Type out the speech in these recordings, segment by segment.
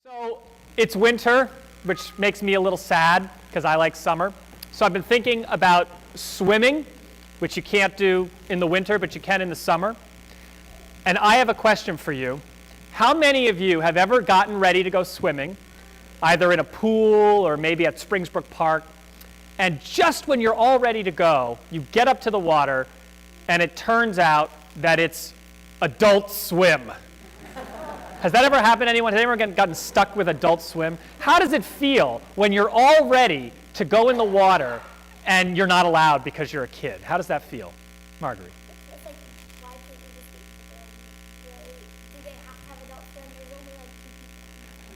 So it's winter, which makes me a little sad because I like summer. So I've been thinking about swimming, which you can't do in the winter, but you can in the summer. And I have a question for you. How many of you have ever gotten ready to go swimming, either in a pool or maybe at Springsbrook Park, and just when you're all ready to go, you get up to the water, and it turns out that it's Adult Swim? Has that ever happened to anyone? Has anyone gotten stuck with Adult Swim? How does it feel when you're all ready to go in the water and you're not allowed because you're a kid? How does that feel? Marguerite. It's like, why can't you just do they have Adult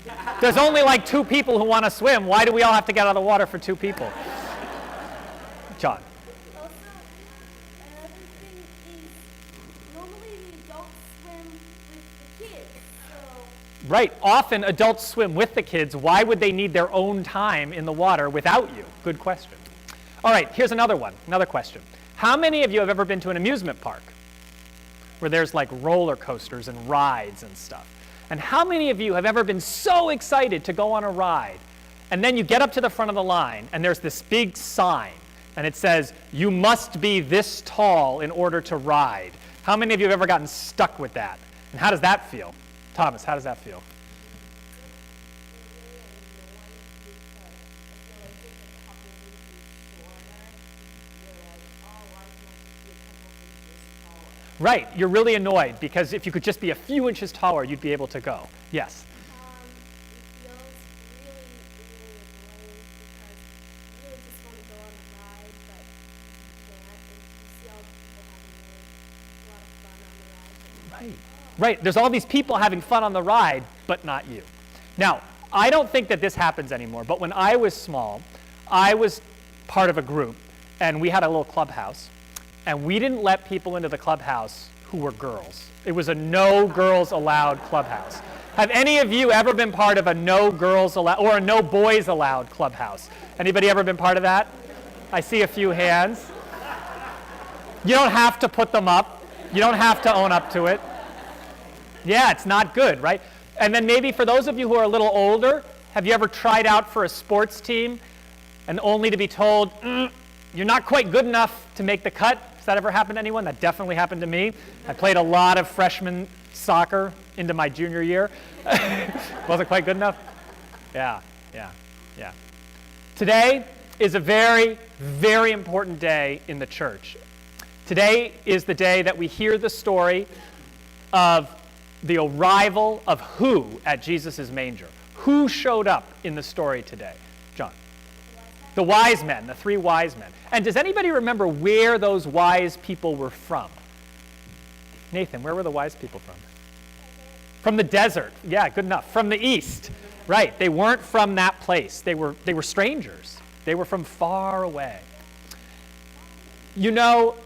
Swim? There's only like two people who want to swim. Why do we all have to get out of the water for two people? John. Also, another thing is, normally we don't swim with the kids, so... Right. Often adults swim with the kids. Why would they need their own time in the water without you? Good question. All right, here's another one, another question. How many of you have ever been to an amusement park where there's like roller coasters and rides and stuff? And how many of you have ever been so excited to go on a ride, and then you get up to the front of the line, and there's this big sign, and it says, you must be this tall in order to ride? How many of you have ever gotten stuck with that? And how does that feel? Thomas, how does that feel? Right, you're really annoyed because if you could just be a few inches taller, you'd be able to go. Yes? It feels really, really annoying because you really just want to go on a ride, but you can't, and you see all the people having a lot of fun on the ride. Right. Right, there's all these people having fun on the ride, but not you. Now, I don't think that this happens anymore, but when I was small, I was part of a group, and we had a little clubhouse, and we didn't let people into the clubhouse who were girls. It was a no girls allowed clubhouse. Have any of you ever been part of a no girls allowed or a no boys allowed clubhouse? Anybody ever been part of that? I see a few hands. You don't have to put them up. You don't have to own up to it. Yeah, it's not good, right? And then maybe for those of you who are a little older, have you ever tried out for a sports team and only to be told, you're not quite good enough to make the cut? Has that ever happened to anyone? That definitely happened to me. I played a lot of freshman soccer into my junior year. Wasn't quite good enough? Yeah. Today is a very, very important day in the church. Today is the day that we hear the story of the arrival of who at Jesus' manger? Who showed up in the story today? John. The wise men, the three wise men. And does anybody remember where those wise people were from? Nathan, where were the wise people from? From the desert. Yeah, good enough. From the east. Right. They weren't from that place. They were strangers. They were from far away. You know,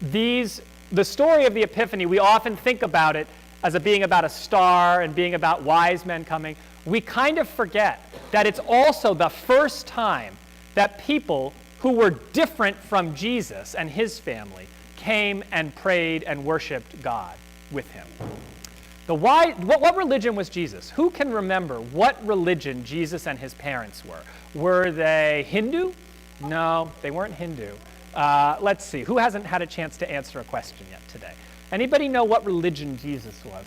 the story of the Epiphany, we often think about it as being about a star and being about wise men coming. We kind of forget that it's also the first time that people who were different from Jesus and his family came and prayed and worshiped God with him. What religion was Jesus? Who can remember what religion Jesus and his parents were? Were they Hindu? No, they weren't Hindu. Let's see. Who hasn't had a chance to answer a question yet today? Anybody know what religion Jesus was?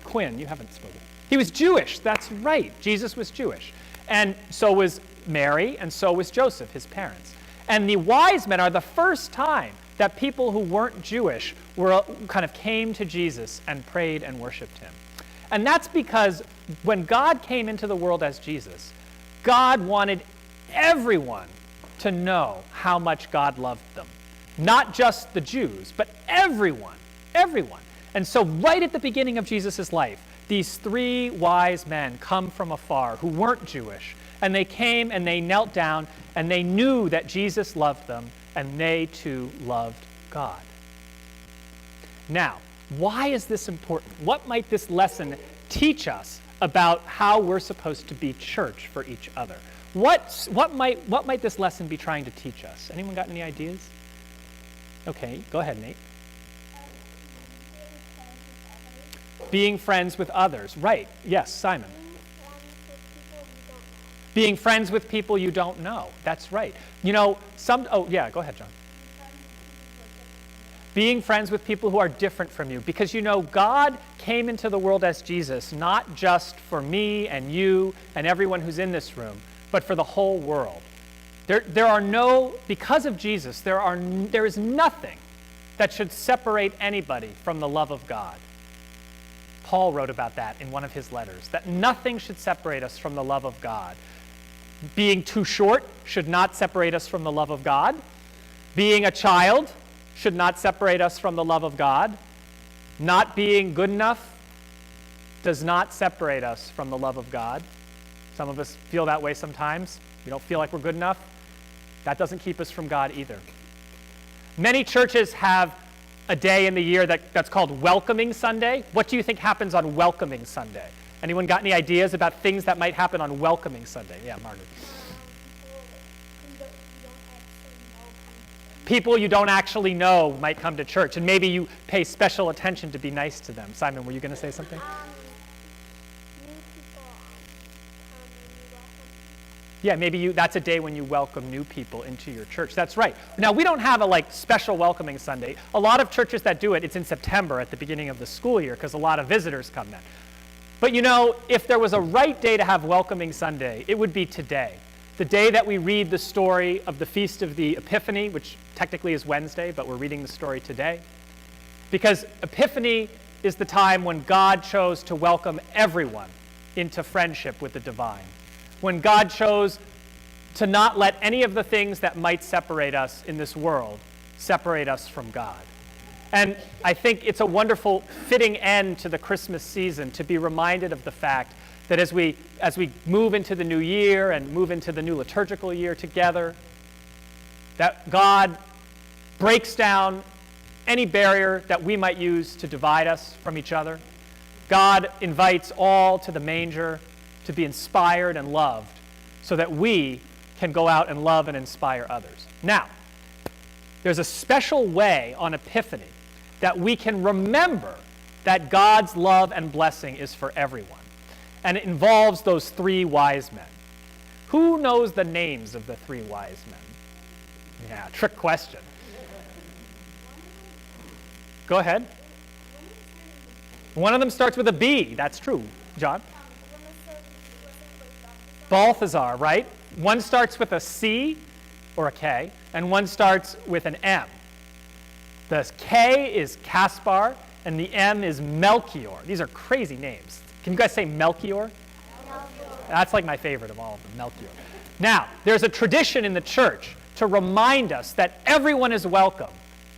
Quinn, you haven't spoken. He was Jewish. That's right. Jesus was Jewish. And so was Mary, and so was Joseph, his parents. And the wise men are the first time that people who weren't Jewish kind of came to Jesus and prayed and worshiped him. And that's because when God came into the world as Jesus, God wanted everyone to know how much God loved them. Not just the Jews, but everyone. And so right at the beginning of Jesus' life, these three wise men come from afar who weren't Jewish, and they came and they knelt down and they knew that Jesus loved them, and they too loved God. Now, why is this important? What might this lesson teach us about how we're supposed to be church for each other? What might this lesson be trying to teach us? Anyone got any ideas? Okay, go ahead, Nate. Being friends with others. Right. Yes, Simon. Being friends with people you don't know. Being friends with people you don't know. That's right. Oh, yeah, go ahead, John. Being friends with people who are different from you. Because God came into the world as Jesus, not just for me and you and everyone who's in this room, but for the whole world. Because of Jesus, there is nothing that should separate anybody from the love of God. Paul wrote about that in one of his letters, that nothing should separate us from the love of God. Being too short should not separate us from the love of God. Being a child should not separate us from the love of God. Not being good enough does not separate us from the love of God. Some of us feel that way sometimes. We don't feel like we're good enough. That doesn't keep us from God either. Many churches have a day in the year that's called Welcoming Sunday. What do you think happens on Welcoming Sunday? Anyone got any ideas about things that might happen on Welcoming Sunday? Yeah, Margaret. People you don't actually know might come to church, and maybe you pay special attention to be nice to them. Simon, were you going to say something? New people come and you welcome. Yeah, maybe that's a day when you welcome new people into your church. That's right. Now, we don't have a special welcoming Sunday. A lot of churches that do it, it's in September at the beginning of the school year because a lot of visitors come then. But if there was a right day to have welcoming Sunday, it would be today. The day that we read the story of the Feast of the Epiphany, which technically is Wednesday, but we're reading the story today. Because Epiphany is the time when God chose to welcome everyone into friendship with the divine. When God chose to not let any of the things that might separate us in this world separate us from God. And I think it's a wonderful, fitting end to the Christmas season to be reminded of the fact that as we move into the new year and move into the new liturgical year together, that God breaks down any barrier that we might use to divide us from each other. God invites all to the manger to be inspired and loved so that we can go out and love and inspire others. Now, there's a special way on Epiphany that we can remember that God's love and blessing is for everyone. And it involves those three wise men. Who knows the names of the three wise men? Yeah, trick question. Go ahead. One of them starts with a B. That's true. John? Balthazar, right? One starts with a C or a K, and one starts with an M. The K is Caspar, and the M is Melchior. These are crazy names. Can you guys say Melchior? That's like my favorite of all of them, Melchior. Now, there's a tradition in the church to remind us that everyone is welcome,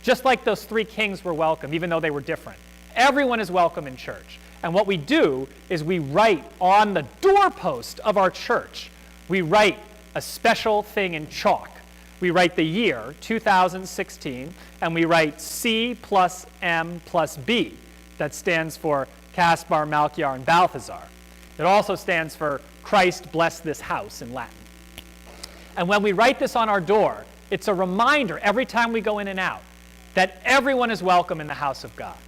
just like those three kings were welcome, even though they were different. Everyone is welcome in church. And what we do is we write on the doorpost of our church, we write a special thing in chalk. We write the year, 2016, and we write C plus M plus B. That stands for Caspar, Melchior, and Balthazar. It also stands for Christ bless this house in Latin. And when we write this on our door, it's a reminder every time we go in and out that everyone is welcome in the house of God.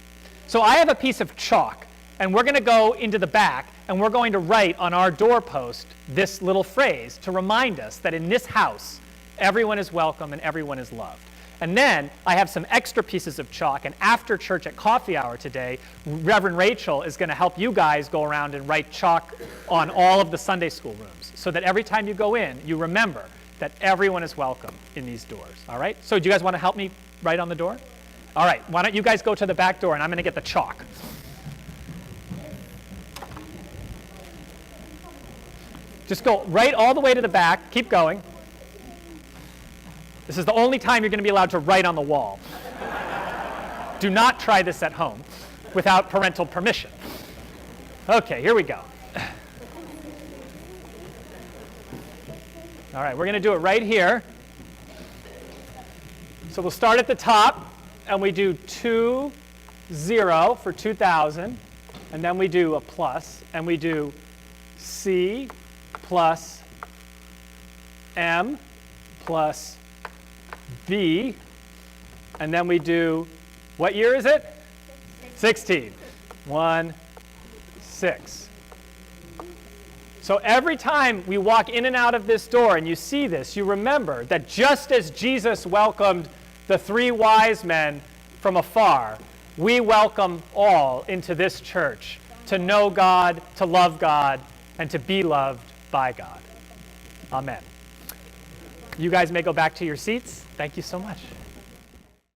So I have a piece of chalk, and we're going to go into the back, and we're going to write on our doorpost this little phrase to remind us that in this house, everyone is welcome and everyone is loved. And then I have some extra pieces of chalk, and after church at coffee hour today, Reverend Rachel is going to help you guys go around and write chalk on all of the Sunday school rooms so that every time you go in, you remember that everyone is welcome in these doors. All right? So do you guys want to help me write on the door? All right. Why don't you guys go to the back door, and I'm going to get the chalk. Just go right all the way to the back. Keep going. This is the only time you're going to be allowed to write on the wall. Do not try this at home without parental permission. Okay, here we go. All right, we're going to do it right here. So we'll start at the top, and we do 2, 0 for 2000, and then we do a plus, and we do C plus M plus B, and then we do, what year is it? 16. 1, 6. So every time we walk in and out of this door and you see this, you remember that just as Jesus welcomed the 3 wise men from afar, we welcome all into this church to know God, to love God, and to be loved by God. Amen. You guys may go back to your seats. Thank you so much.